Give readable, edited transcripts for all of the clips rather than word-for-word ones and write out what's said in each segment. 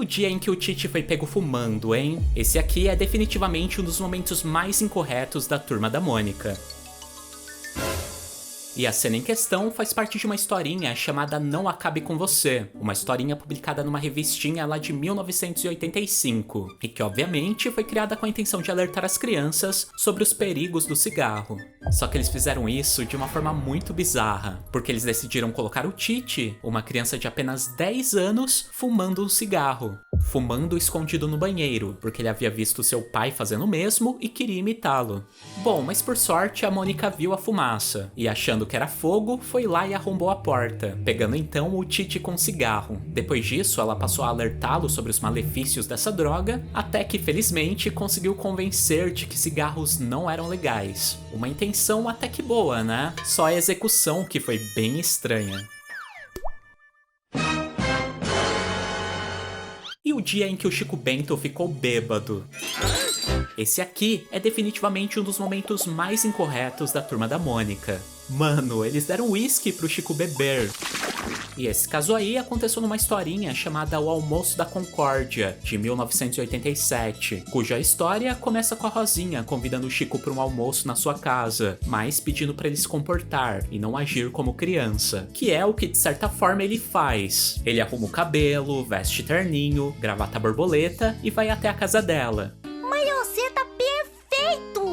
o dia em que o Tite foi pego fumando, hein? Esse aqui é definitivamente um dos momentos mais incorretos da Turma da Mônica. E a cena em questão faz parte de uma historinha chamada Não Acabe Com Você, uma historinha publicada numa revistinha lá de 1985, e que obviamente foi criada com a intenção de alertar as crianças sobre os perigos do cigarro. Só que eles fizeram isso de uma forma muito bizarra, porque eles decidiram colocar o Tite, uma criança de apenas 10 anos, fumando um cigarro. Fumando escondido no banheiro, porque ele havia visto seu pai fazendo o mesmo e queria imitá-lo. Bom, mas por sorte a Mônica viu a fumaça, e achando que era fogo, foi lá e arrombou a porta, pegando então o Tite com cigarro. Depois disso, ela passou a alertá-lo sobre os malefícios dessa droga, até que felizmente conseguiu convencer de que cigarros não eram legais. Uma intenção até que boa, né? Só a execução que foi bem estranha. E o dia em que o Chico Bento ficou bêbado? Esse aqui é definitivamente um dos momentos mais incorretos da Turma da Mônica. Mano, eles deram uísque pro Chico beber. E esse caso aí aconteceu numa historinha chamada O Almoço da Concórdia, de 1987, cuja história começa com a Rosinha convidando o Chico para um almoço na sua casa, mas pedindo para ele se comportar e não agir como criança, que é o que de certa forma ele faz. Ele arruma o cabelo, veste terninho, gravata borboleta e vai até a casa dela.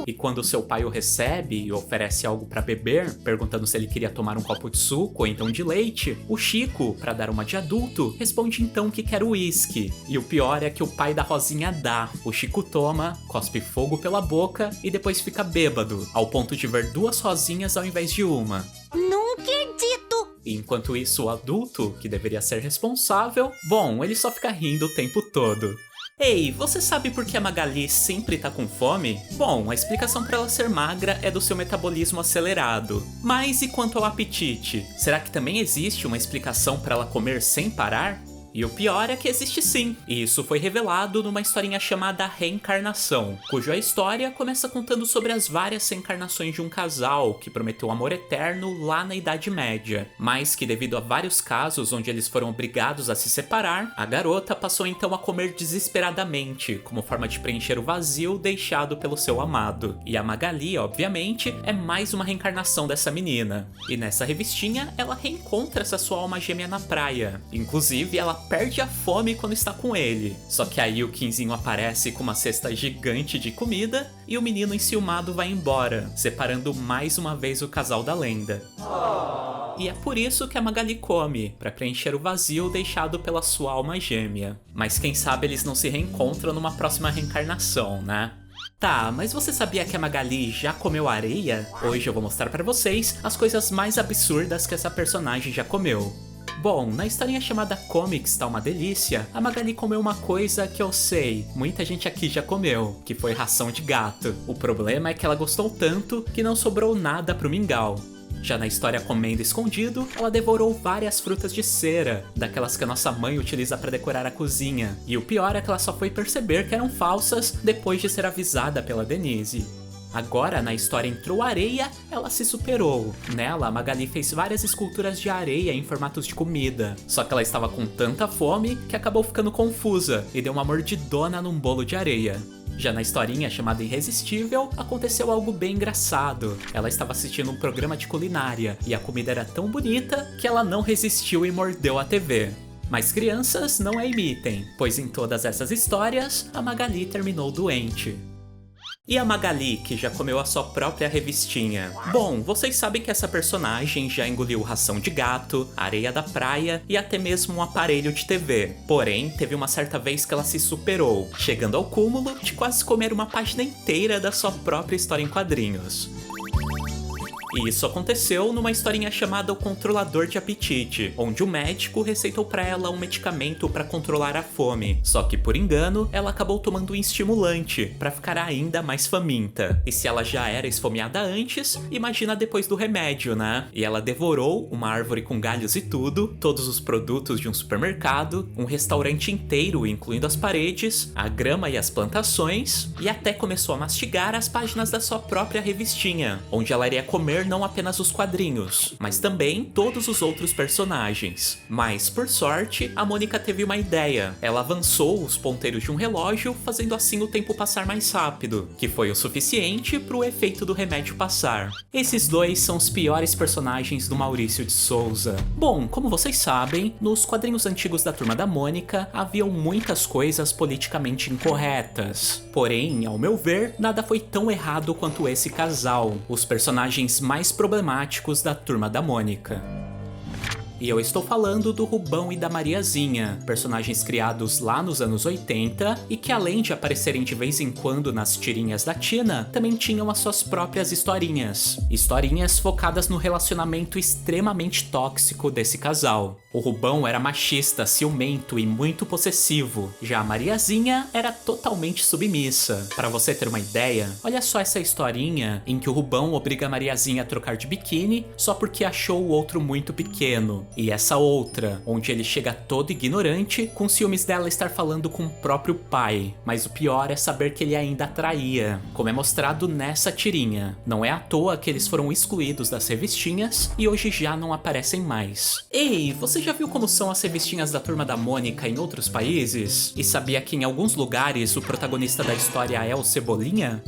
E quando seu pai o recebe e oferece algo pra beber, perguntando se ele queria tomar um copo de suco ou então de leite, o Chico, pra dar uma de adulto, responde então que quer uísque. E o pior é que o pai da Rosinha dá. O Chico toma, cospe fogo pela boca e depois fica bêbado, ao ponto de ver duas Rosinhas ao invés de uma. Não acredito! E enquanto isso, o adulto, que deveria ser responsável, bom, ele só fica rindo o tempo todo. Ei, você sabe por que a Magali sempre tá com fome? Bom, a explicação para ela ser magra é do seu metabolismo acelerado. Mas e quanto ao apetite? Será que também existe uma explicação para ela comer sem parar? E o pior é que existe sim, e isso foi revelado numa historinha chamada Reencarnação, cuja história começa contando sobre as várias reencarnações de um casal que prometeu amor eterno lá na Idade Média, mas que devido a vários casos onde eles foram obrigados a se separar, a garota passou então a comer desesperadamente, como forma de preencher o vazio deixado pelo seu amado. E a Magali, obviamente, é mais uma reencarnação dessa menina. E nessa revistinha, ela reencontra essa sua alma gêmea na praia. Inclusive, ela perde a fome quando está com ele. Só que aí o Quinzinho aparece com uma cesta gigante de comida e o menino enciumado vai embora, separando mais uma vez o casal da lenda. E é por isso que a Magali come, para preencher o vazio deixado pela sua alma gêmea. Mas quem sabe eles não se reencontram numa próxima reencarnação, né? Tá, mas você sabia que a Magali já comeu areia? Hoje eu vou mostrar pra vocês as coisas mais absurdas que essa personagem já comeu. Bom, na historinha chamada Comics Tá Uma Delícia, a Magali comeu uma coisa que eu sei, muita gente aqui já comeu, que foi ração de gato. O problema é que ela gostou tanto que não sobrou nada pro mingau. Já na história Comendo Escondido, ela devorou várias frutas de cera, daquelas que a nossa mãe utiliza para decorar a cozinha. E o pior é que ela só foi perceber que eram falsas depois de ser avisada pela Denise. Agora, na história Entrou Areia, ela se superou. Nela, a Magali fez várias esculturas de areia em formatos de comida. Só que ela estava com tanta fome que acabou ficando confusa e deu uma mordidona num bolo de areia. Já na historinha chamada Irresistível, aconteceu algo bem engraçado. Ela estava assistindo um programa de culinária e a comida era tão bonita que ela não resistiu e mordeu a TV. Mas crianças não a imitem, pois em todas essas histórias, a Magali terminou doente. E a Magali, que já comeu a sua própria revistinha? Bom, vocês sabem que essa personagem já engoliu ração de gato, areia da praia e até mesmo um aparelho de TV. Porém, teve uma certa vez que ela se superou, chegando ao cúmulo de quase comer uma página inteira da sua própria história em quadrinhos. E isso aconteceu numa historinha chamada O Controlador de Apetite, onde o médico receitou pra ela um medicamento pra controlar a fome. Só que por engano, ela acabou tomando um estimulante pra ficar ainda mais faminta. E se ela já era esfomeada antes, imagina depois do remédio, né? E ela devorou uma árvore com galhos e tudo, todos os produtos de um supermercado, um restaurante inteiro, incluindo as paredes, a grama e as plantações, e até começou a mastigar as páginas da sua própria revistinha, onde ela iria comer ler não apenas os quadrinhos, mas também todos os outros personagens. Mas, por sorte, a Mônica teve uma ideia. Ela avançou os ponteiros de um relógio, fazendo assim o tempo passar mais rápido, que foi o suficiente para o efeito do remédio passar. Esses dois são os piores personagens do Maurício de Souza. Bom, como vocês sabem, nos quadrinhos antigos da Turma da Mônica, haviam muitas coisas politicamente incorretas. Porém, ao meu ver, nada foi tão errado quanto esse casal, os personagens mais problemáticos da Turma da Mônica. E eu estou falando do Rubão e da Mariazinha, personagens criados lá nos anos 80 e que, além de aparecerem de vez em quando nas tirinhas da Tina, também tinham as suas próprias historinhas. Historinhas focadas no relacionamento extremamente tóxico desse casal. O Rubão era machista, ciumento e muito possessivo. Já a Mariazinha era totalmente submissa. Para você ter uma ideia, olha só essa historinha em que o Rubão obriga a Mariazinha a trocar de biquíni só porque achou o outro muito pequeno. E essa outra, onde ele chega todo ignorante, com ciúmes dela estar falando com o próprio pai. Mas o pior é saber que ele ainda a traía, como é mostrado nessa tirinha. Não é à toa que eles foram excluídos das revistinhas e hoje já não aparecem mais. Ei, você já viu como são as revistinhas da Turma da Mônica em outros países? E sabia que em alguns lugares o protagonista da história é o Cebolinha?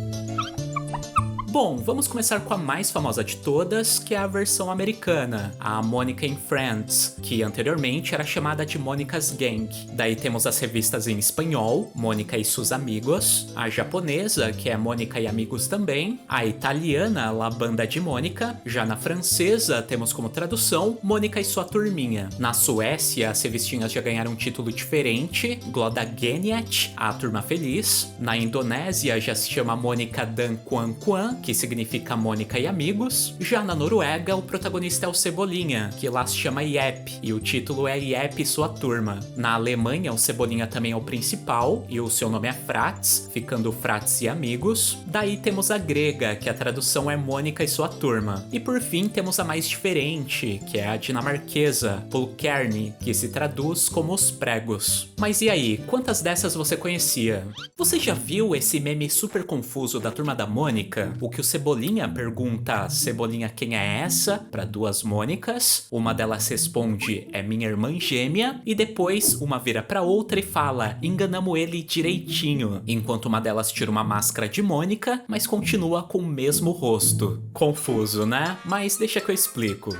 Bom, vamos começar com a mais famosa de todas, que é a versão americana, a Mônica and Friends, que anteriormente era chamada de Mônica's Gang. Daí temos as revistas em espanhol, Mônica e sus amigos, a japonesa, que é Mônica e amigos também, a italiana, La Banda de Mônica, já na francesa temos como tradução Mônica e sua turminha. Na Suécia, as revistinhas já ganharam um título diferente, Glada Geniet, a turma feliz. Na Indonésia já se chama Mônica Dan Kwan Kwan, que significa Mônica e amigos. Já na Noruega, o protagonista é o Cebolinha, que lá se chama Jeppe, e o título é Jeppe e sua turma. Na Alemanha, o Cebolinha também é o principal, e o seu nome é Frats, ficando Frats e amigos. Daí temos a grega, que a tradução é Mônica e sua turma. E por fim, temos a mais diferente, que é a dinamarquesa, Pulkerne, que se traduz como os pregos. Mas e aí, quantas dessas você conhecia? Você já viu esse meme super confuso da Turma da Mônica? O que o Cebolinha pergunta, Cebolinha, quem é essa? Para duas Mônicas. Uma delas responde, é minha irmã gêmea. E depois uma vira para outra e fala, enganamos ele direitinho. Enquanto uma delas tira uma máscara de Mônica, mas continua com o mesmo rosto. Confuso, né? Mas deixa que eu explico.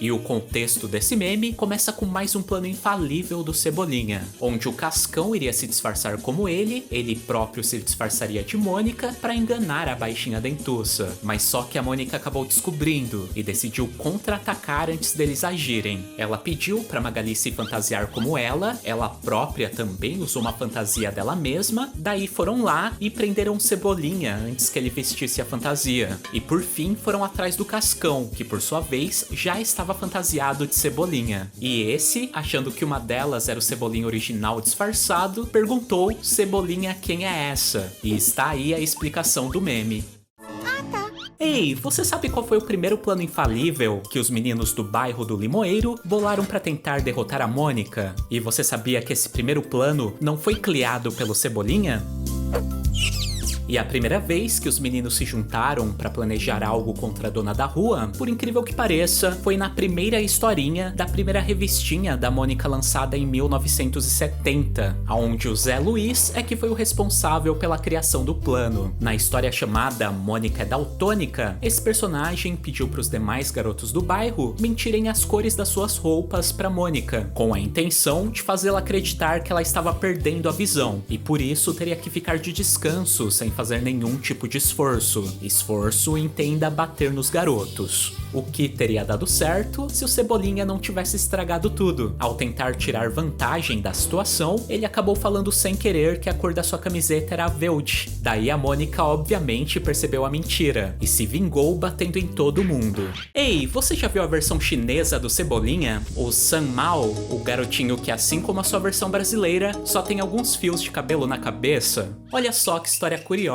E o contexto desse meme começa com mais um plano infalível do Cebolinha, onde o Cascão iria se disfarçar como ele próprio se disfarçaria de Mônica para enganar a baixinha dentuça. Mas só que a Mônica acabou descobrindo e decidiu contra-atacar antes deles agirem. Ela pediu para Magali se fantasiar como ela própria também usou uma fantasia dela mesma, daí foram lá e prenderam o Cebolinha antes que ele vestisse a fantasia. E por fim foram atrás do Cascão, que por sua vez já estava fantasiado de Cebolinha. E esse, achando que uma delas era o Cebolinha original disfarçado, perguntou, Cebolinha, quem é essa? E está aí a explicação do meme. Ei, você sabe qual foi o primeiro plano infalível que os meninos do bairro do Limoeiro bolaram para tentar derrotar a Mônica? E você sabia que esse primeiro plano não foi criado pelo Cebolinha? E a primeira vez que os meninos se juntaram para planejar algo contra a dona da rua, por incrível que pareça, foi na primeira historinha da primeira revistinha da Mônica lançada em 1970, onde o Zé Luiz é que foi o responsável pela criação do plano. Na história chamada Mônica é Daltônica, esse personagem pediu para os demais garotos do bairro mentirem as cores das suas roupas para Mônica, com a intenção de fazê-la acreditar que ela estava perdendo a visão, e por isso teria que ficar de descanso sem fazer nenhum tipo de esforço. Esforço, entenda, bater nos garotos. O que teria dado certo se o Cebolinha não tivesse estragado tudo. Ao tentar tirar vantagem da situação, ele acabou falando sem querer que a cor da sua camiseta era verde. Daí a Mônica obviamente percebeu a mentira e se vingou batendo em todo mundo. Ei, você já viu a versão chinesa do Cebolinha? O San Mao, o garotinho que, assim como a sua versão brasileira, só tem alguns fios de cabelo na cabeça? Olha só que história curiosa.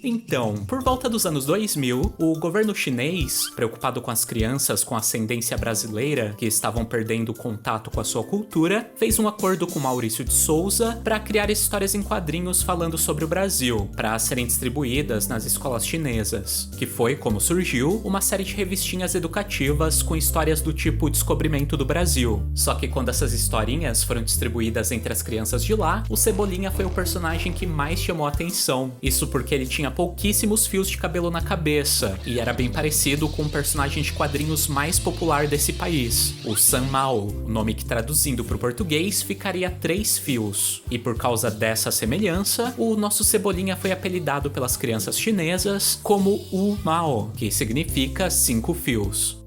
Então, por volta dos anos 2000, o governo chinês, preocupado com as crianças com ascendência brasileira que estavam perdendo contato com a sua cultura, fez um acordo com Maurício de Souza para criar histórias em quadrinhos falando sobre o Brasil, para serem distribuídas nas escolas chinesas, que foi como surgiu uma série de revistinhas educativas com histórias do tipo Descobrimento do Brasil. Só que quando essas historinhas foram distribuídas entre as crianças de lá, o Cebolinha foi o personagem que mais chamou a atenção. Isso porque ele tinha pouquíssimos fios de cabelo na cabeça e era bem parecido com o personagem de quadrinhos mais popular desse país, o San Mao, o nome que traduzindo para o português ficaria 3 fios. E por causa dessa semelhança, o nosso Cebolinha foi apelidado pelas crianças chinesas como Wu Mao, que significa 5 fios.